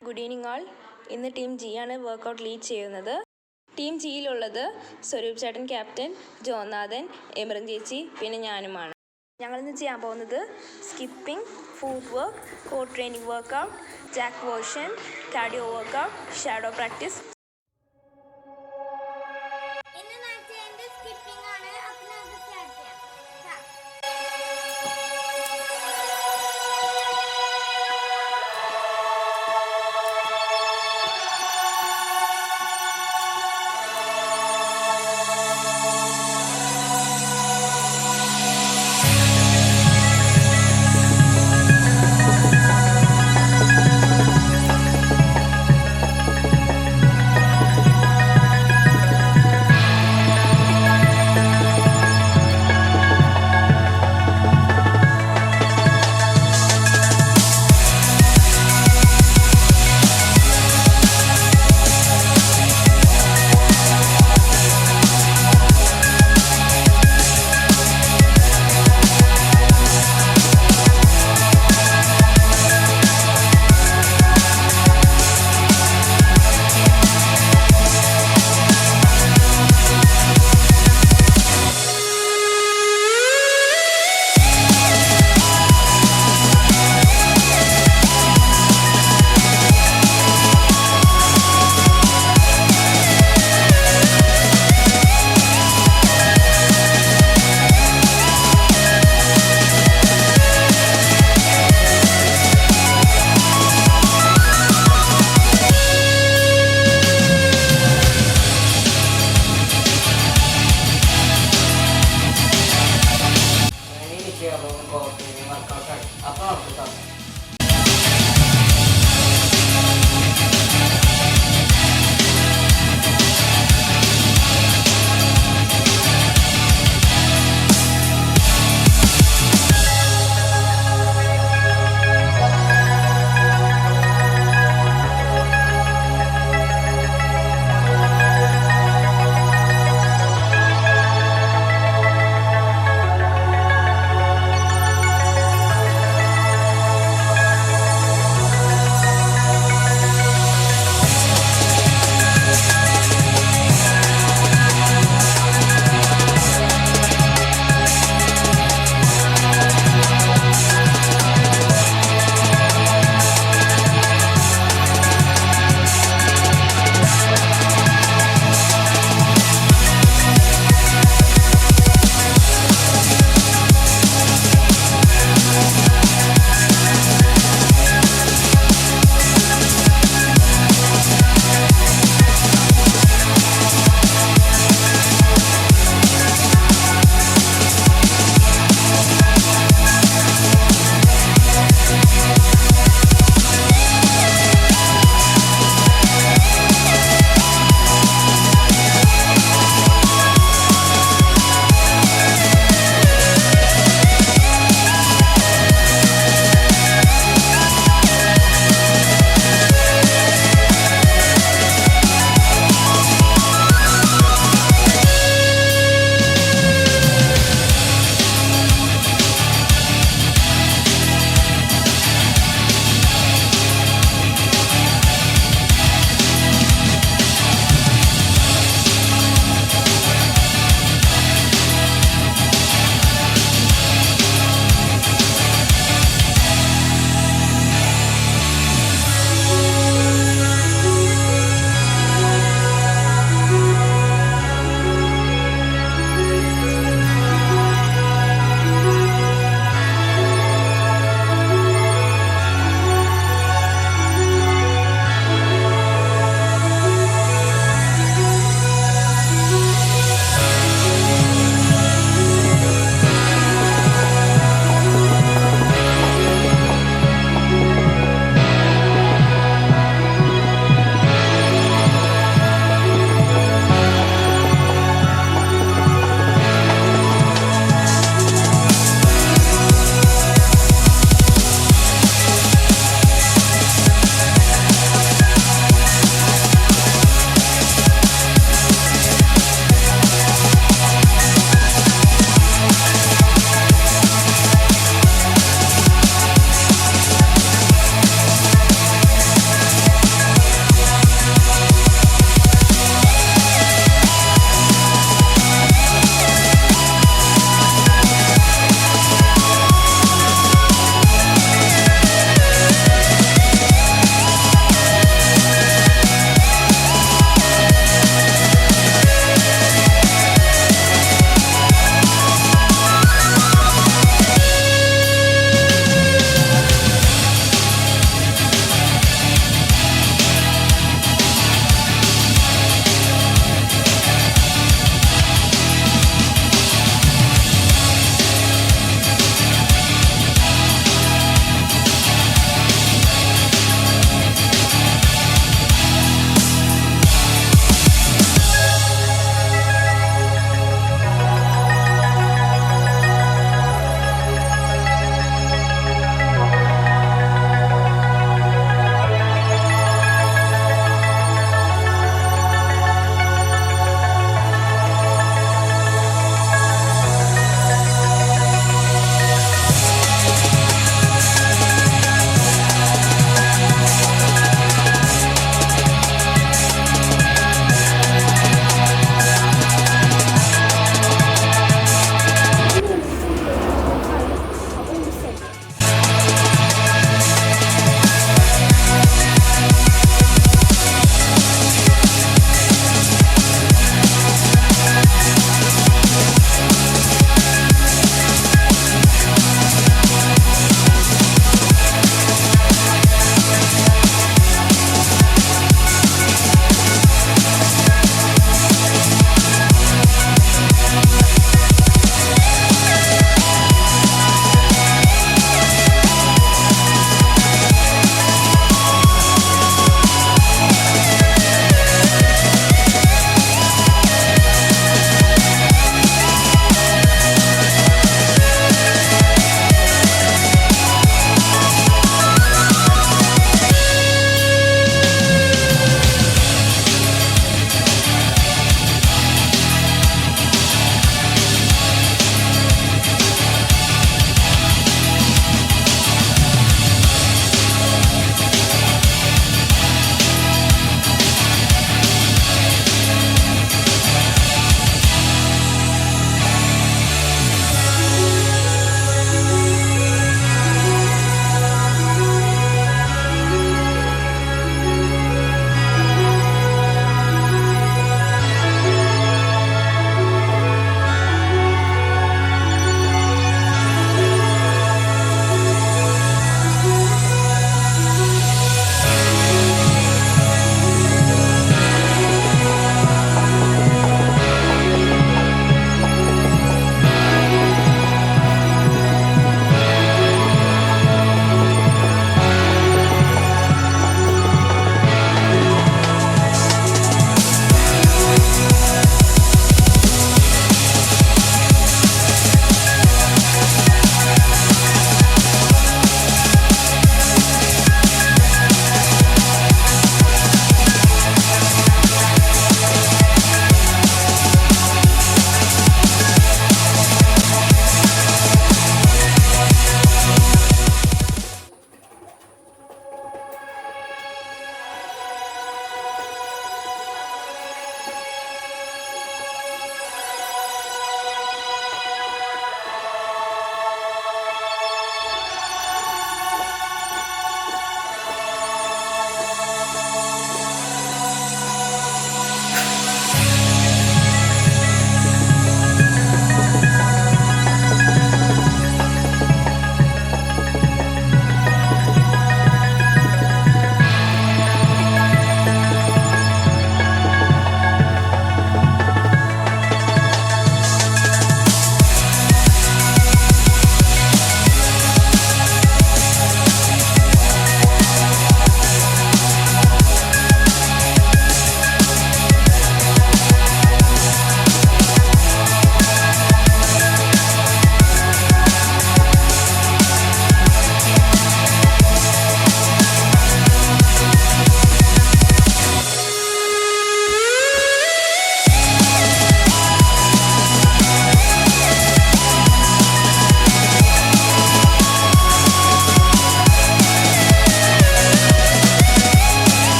Good evening all. ഇന്ന് team G ആണ് workout lead ചെയ്യുന്നത്. ടീം ജിയിലുള്ളത് സ്വരൂപ് ചേട്ടൻ ക്യാപ്റ്റൻ, ജോനാഥൻ, എമറിൻ ചേച്ചി, പിന്നെ ഞാനുമാണ്. ഞങ്ങളിന്ന് ചെയ്യാൻ പോകുന്നത് skipping, foot work, core training workout, jack version, cardio workout, shadow practice.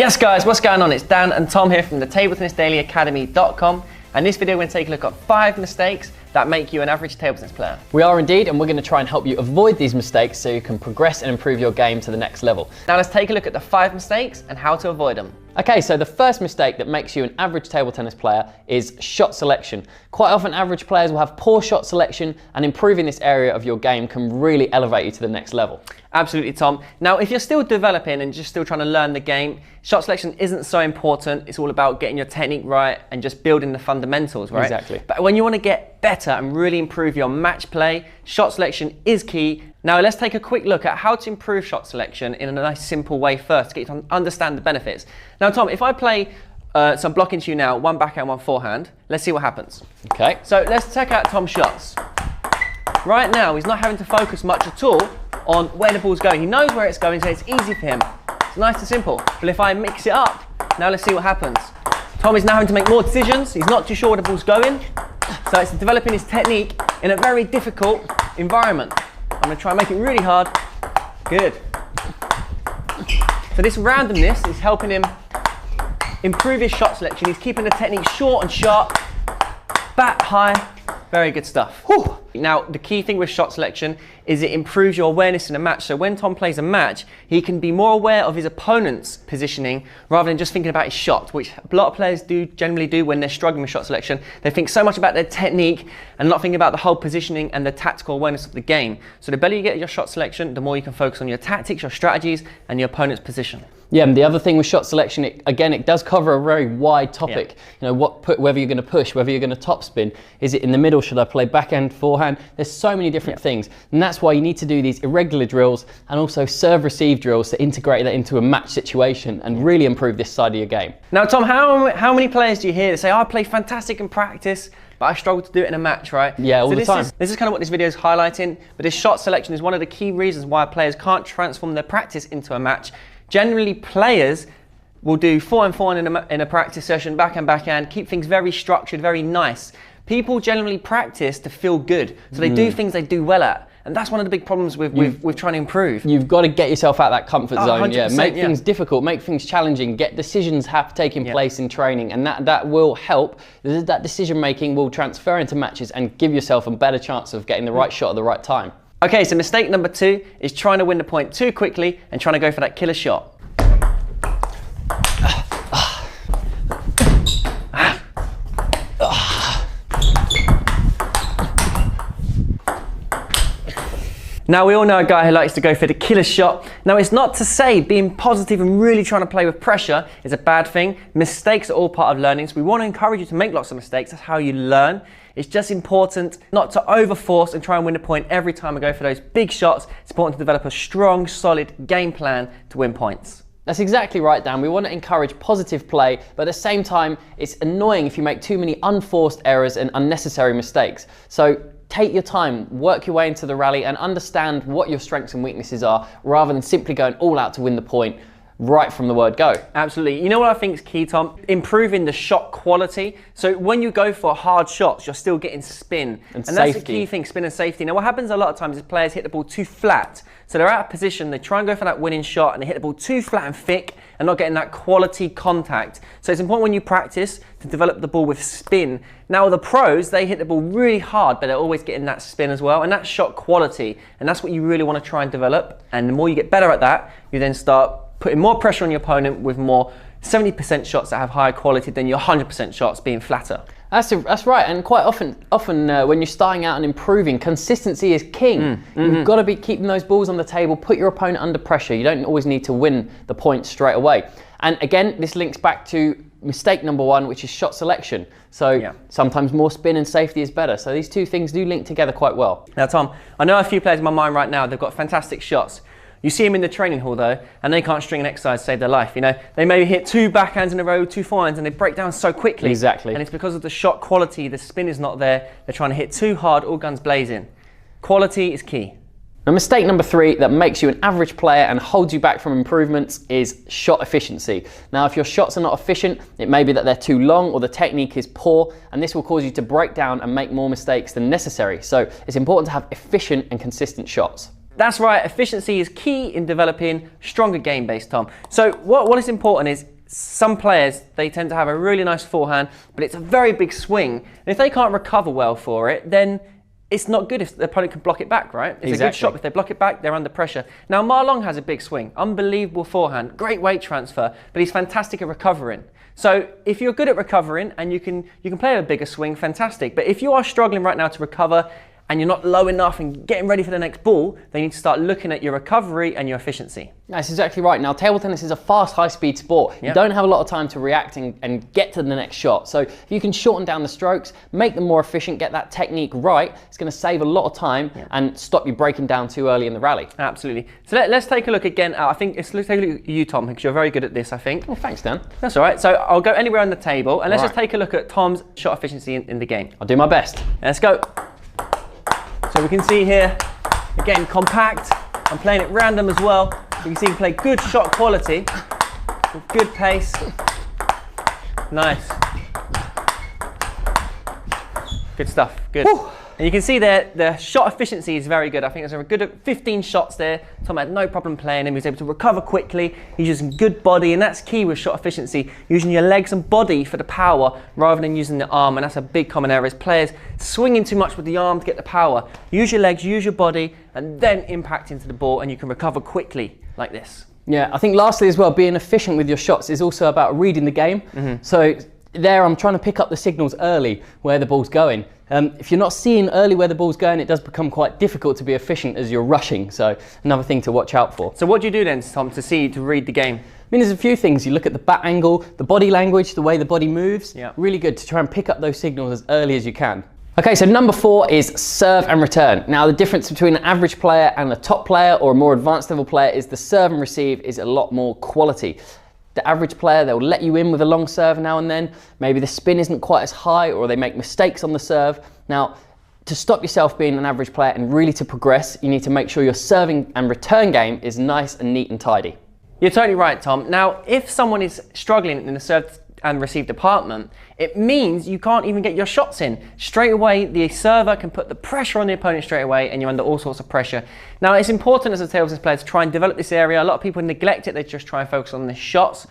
Yes guys, what's going on? It's Dan and Tom here from the TableTennisDailyAcademy.com, and this video we're going to take a look at 5 mistakes that make you an average table tennis player. We are indeed, and we're going to try and help you avoid these mistakes so you can progress and improve your game to the next level. Now let's take a look at the 5 mistakes and how to avoid them. Okay, so the first mistake that makes you an average table tennis player is shot selection. Quite often average players will have poor shot selection, and improving this area of your game can really elevate you to the next level. Absolutely, Tom. Now, if you're still developing and just still trying to learn the game, shot selection isn't so important. It's all about getting your technique right and just building the fundamentals, right? Exactly. But when you want to get better and really improve your match play, shot selection is key. Now, let's take a quick look at how to improve shot selection in a nice, simple way first to get you to understand the benefits. Now, Tom, if I play some blocking to you now, one backhand, one forehand, let's see what happens. Okay. So let's check out Tom's shots. Right now, he's not having to focus much at all on where the ball's going. He knows where it's going, so it's easy for him. It's nice and simple. But if I mix it up, now let's see what happens. Tom is now having to make more decisions. He's not too sure where the ball's going. So it's developing his technique in a very difficult environment. I'm going to try and make it really hard. Good. So this randomness is helping him improve his shot selection. He's keeping the technique short and sharp. Bat high. Very good stuff. Whew. Now, the key thing with shot selection is it improves your awareness in a match. So when Tom plays a match, he can be more aware of his opponent's positioning rather than just thinking about his shot, which a lot of players generally do when they're struggling with shot selection. They think so much about their technique and not thinking about the whole positioning and the tactical awareness of the game. So the better you get at your shot selection, the more you can focus on your tactics, your strategies, and your opponent's position. Yeah, and the other thing with shot selection, it does cover a very wide topic. Yeah. You know, whether you're going to push, whether you're going to topspin, is it in the middle, should I play backhand, forehand? There's so many different things, and that's why you need to do these irregular drills and also serve-receive drills to integrate that into a match situation and really improve this side of your game. Now, Tom, how many players do you hear that say, oh, I play fantastic in practice, but I struggle to do it in a match, right? Yeah, all the time. This is kind of what this video is highlighting, but this shot selection is one of the key reasons why players can't transform their practice into a match. Generally, players will do forehand, forehand in a practice session, backhand, keep things very structured, very nice. People generally practice to feel good, so they do things they do well at. And that's one of the big problems with trying to improve. You've got to get yourself out of that comfort zone. Yeah, make things difficult, make things challenging, get decisions taking place in training, and that will help. That decision making will transfer into matches and give yourself a better chance of getting the right shot at the right time. Okay, so mistake number 2 is trying to win the point too quickly and trying to go for that killer shot. Now, we all know a guy who likes to go for the killer shot. Now, it's not to say being positive and really trying to play with pressure is a bad thing. Mistakes are all part of learning, so we want to encourage you to make lots of mistakes. That's how you learn. It's just important not to overforce and try and win a point every time I go for those big shots. It's important to develop a strong, solid game plan to win points. That's exactly right, Dan. We want to encourage positive play, but at the same time, it's annoying if you make too many unforced errors and unnecessary mistakes. So take your time, work your way into the rally and understand what your strengths and weaknesses are rather than simply going all out to win the point right from the word go. Absolutely. You know what I think is key, Tom? Improving the shot quality. So when you go for hard shots, you're still getting spin. And that's the key thing, spin and safety. Now what happens a lot of times is players hit the ball too flat. So they're out of position, they try and go for that winning shot and they hit the ball too flat and thick and not getting that quality contact. So it's important when you practice to develop the ball with spin. Now the pros, they hit the ball really hard, but they're always getting that spin as well, and that's shot quality. And that's what you really want to try and develop. And the more you get better at that, you then start putting more pressure on your opponent with more 70% shots that have higher quality than your 100% shots being flatter. That's right, and quite often when you're starting out and improving, consistency is king. You've got to be keeping those balls on the table, put your opponent under pressure. You don't always need to win the point straight away. And again, this links back to mistake number 1, which is shot selection. So sometimes more spin and safety is better. So these two things do link together quite well. Now, Tom, I know a few players in my mind right now, they've got fantastic shots. You see them in the training hall though, and they can't string an exercise to save their life. You know, they maybe hit 2 backhands in a row, 2 forehands, and they break down so quickly. Exactly. And it's because of the shot quality, the spin is not there. They're trying to hit too hard, all guns blazing. Quality is key. Now, mistake number 3 that makes you an average player and holds you back from improvements is shot efficiency. Now, if your shots are not efficient, it may be that they're too long or the technique is poor, and this will cause you to break down and make more mistakes than necessary. So it's important to have efficient and consistent shots. That's right, efficiency is key in developing stronger game-based, Tom. So what is important is some players, they tend to have a really nice forehand, but it's a very big swing. And if they can't recover well for it, then it's not good if the opponent can block it back, right? It's a good shot. If they block it back, they're under pressure. Now, Ma Long has a big swing, unbelievable forehand, great weight transfer, but he's fantastic at recovering. So if you're good at recovering and you can play a bigger swing, fantastic. But if you are struggling right now to recover and you're not low enough and getting ready for the next ball, then you need to start looking at your recovery and your efficiency. That's exactly right. Now, table tennis is a fast, high-speed sport. You don't have a lot of time to react and get to the next shot. So if you can shorten down the strokes, make them more efficient, get that technique right, it's going to save a lot of time and stop you breaking down too early in the rally. Absolutely. So let's take a look again. I think let's take a look at you, Tom, because you're very good at this, I think. Oh, thanks, Dan. That's all right. So I'll go anywhere on the table, and let's just take a look at Tom's shot efficiency in the game. I'll do my best. Let's go. So we can see here, again, compact. I'm playing it random as well. You can see we play good shot quality, with good pace. Nice. Good stuff, good. Woo. And you can see there, the shot efficiency is very good. I think there's a good 15 shots there. Tom had no problem playing him. He was able to recover quickly. He's using good body, and that's key with shot efficiency, using your legs and body for the power rather than using the arm, and that's a big common error is players swinging too much with the arm to get the power. Use your legs, use your body, and then impact into the ball, and you can recover quickly like this. Yeah, I think lastly as well, being efficient with your shots is also about reading the game. So there I'm trying to pick up the signals early where the ball's going. If you're not seeing early where the ball's going, it does become quite difficult to be efficient as you're rushing. So another thing to watch out for. So what do you do then, Tom, to read the game? I mean, there's a few things. You look at the bat angle, the body language, the way the body moves. Really good to try and pick up those signals as early as you can. Okay, so number 4 is serve and return. Now, the difference between an average player and a top player or a more advanced level player is the serve and receive is a lot more quality. The average player, they'll let you in with a long serve now and then. Maybe the spin isn't quite as high, or they make mistakes on the serve. Now, to stop yourself being an average player and really to progress, you need to make sure your serving and return game is nice and neat and tidy. You're totally right, Tom. Now, if someone is struggling in the serve and receive department, it means you can't even get your shots in. Straight away, the server can put the pressure on the opponent straight away, and you're under all sorts of pressure. Now, it's important as a table tennis player to try and develop this area. A lot of people neglect it. They just try and focus on the shots.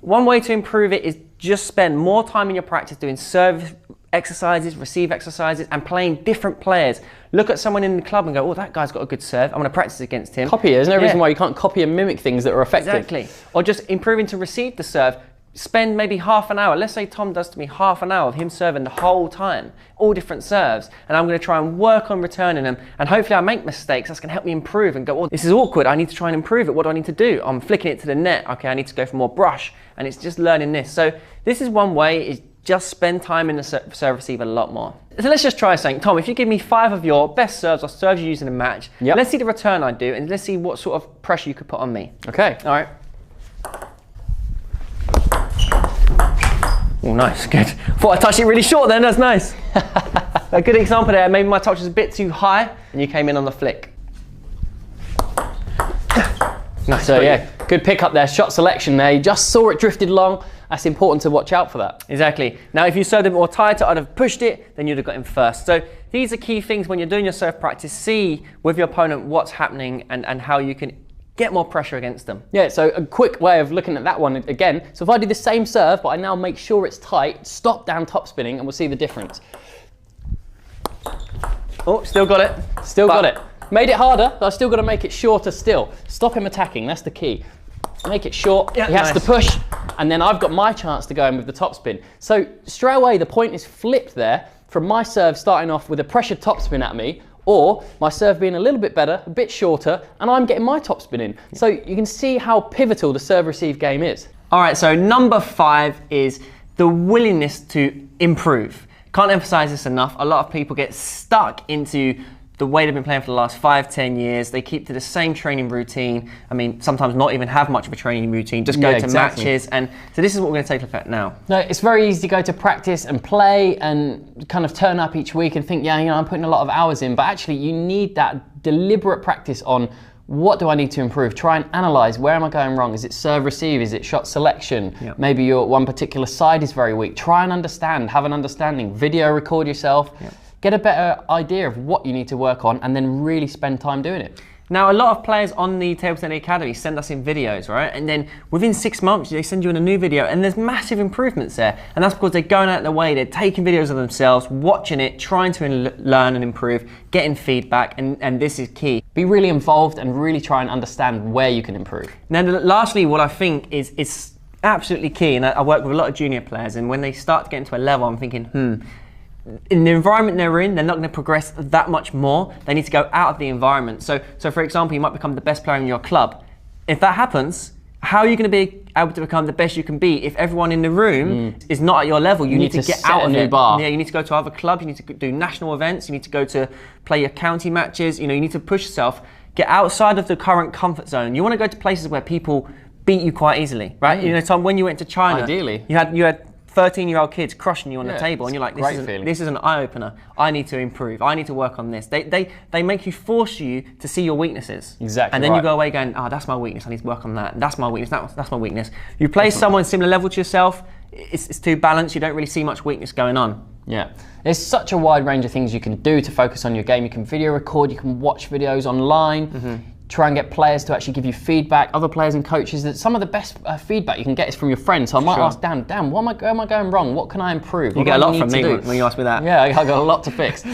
One way to improve it is just spend more time in your practice doing serve exercises, receive exercises, and playing different players. Look at someone in the club and go, oh, that guy's got a good serve. I'm going to practice against him. Copy it. There's no reason why you can't copy and mimic things that are effective. Exactly. Or just improving to receive the serve. Spend maybe half an hour. Let's say Tom does to me half an hour of him serving the whole time, all different serves, and I'm going to try and work on returning them, and hopefully I make mistakes. That's going to help me improve and go, oh, this is awkward. I need to try and improve it. What do I need to do? I'm flicking it to the net. Okay, I need to go for more brush, and it's just learning this. So this is one way, is just spend time in the serve receive a lot more. So let's just try something. Tom, if you give me 5 of your best serves or serves you use in a match, let's see the return I do, and let's see what sort of pressure you could put on me. Okay. All right. Oh, nice, good. Thought I touched it really short then, that's nice. A good example there, maybe my touch was a bit too high and you came in on the flick. Nice. So yeah, good pick up there, shot selection there. You just saw it drifted long. That's important to watch out for that. Exactly. Now if you served it more tighter, I'd have pushed it, then you'd have got him first. So these are key things when you're doing your serve practice. See with your opponent what's happening and how you can get more pressure against them. Yeah, so a quick way of looking at that one again. So if I do the same serve, but I now make sure it's tight, stop down top spinning, and we'll see the difference. Oh, still got it. Still got it. Made it harder, but I've still got to make it shorter still. Stop him attacking, that's the key. Make it short, he has to push, and then I've got my chance to go in with the top spin. So straight away, the point is flipped there from my serve starting off with a pressured top spin at me, or my serve being a little bit better, a bit shorter, and I'm getting my top spin in. So you can see how pivotal the serve-receive game is. All right, so number 5 is the willingness to improve. Can't emphasize this enough. A lot of people get stuck into the way they've been playing for the last 5-10 years. They keep to the same training routine. I mean, sometimes not even have much of a training routine, just go to matches. And so this is what we're going to take a look at now. No, it's very easy to go to practice and play and kind of turn up each week and think, yeah, you know, I'm putting a lot of hours in. But actually, you need that deliberate practice on what do I need to improve? Try and analyze, where am I going wrong? Is it serve receive? Is it shot selection? Maybe your one particular side is very weak. Try and understand, have an understanding. Video record yourself. Get a better idea of what you need to work on and then really spend time doing it. Now, a lot of players on the Table Tennis Academy send us in videos, right? And then within 6 months, they send you in a new video, and there's massive improvements there. And that's because they're going out of their way, they're taking videos of themselves, watching it, trying to learn and improve, getting feedback, and this is key. Be really involved and really try and understand where you can improve. Now, lastly, what I think is absolutely key, and I work with a lot of junior players, and when they start to get into a level, I'm thinking, in the environment they're in, they're not going to progress that much more. They need to go out of the environment. So for example, you might become the best player in your club. If that happens, how are you going to be able to become the best you can be if everyone in the room is not at your level? You need to get out of it. Bar. Yeah, you need to go to other clubs. You need to do national events. You need to go to play your county matches. You know, you need to push yourself. Get outside of the current comfort zone. You want to go to places where people beat you quite easily, right? You know, Tom, when you went to China, ideally, you had 13-year-old kids crushing you on the table, and you're like, this is an eye-opener. I need to improve. I need to work on this. They make you, force you to see your weaknesses. Exactly. And then you go away going, that's my weakness. I need to work on that. That's my weakness. That's my weakness. You play someone similar level to yourself, it's too balanced. You don't really see much weakness going on. Yeah, there's such a wide range of things you can do to focus on your game. You can video record, you can watch videos online, try and get players to actually give you feedback, other players and coaches. That some of the best feedback you can get is from your friends. So I might ask Dan, what am I going wrong? What can I improve? You get a lot from me when you ask me that. Yeah, I got a lot to fix.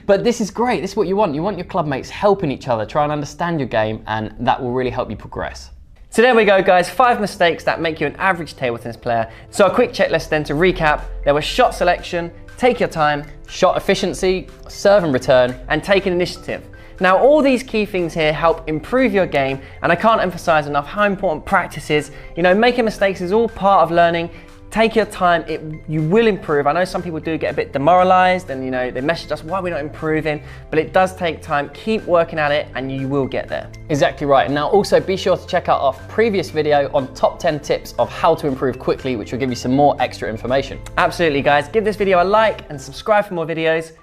But this is great. This is what you want. You want your club mates helping each other, try and understand your game, and that will really help you progress. So there we go, guys, 5 mistakes that make you an average table tennis player. So a quick checklist then to recap. There was shot selection, take your time, shot efficiency, serve and return, and take an initiative. Now, all these key things here help improve your game, and I can't emphasize enough how important practice is. You know, making mistakes is all part of learning. Take your time, you will improve. I know some people do get a bit demoralized and, you know, they message us, why are we not improving? But it does take time. Keep working at it and you will get there. Exactly right. Now also be sure to check out our previous video on top 10 tips of how to improve quickly, which will give you some more extra information. Absolutely, guys. Give this video a like and subscribe for more videos.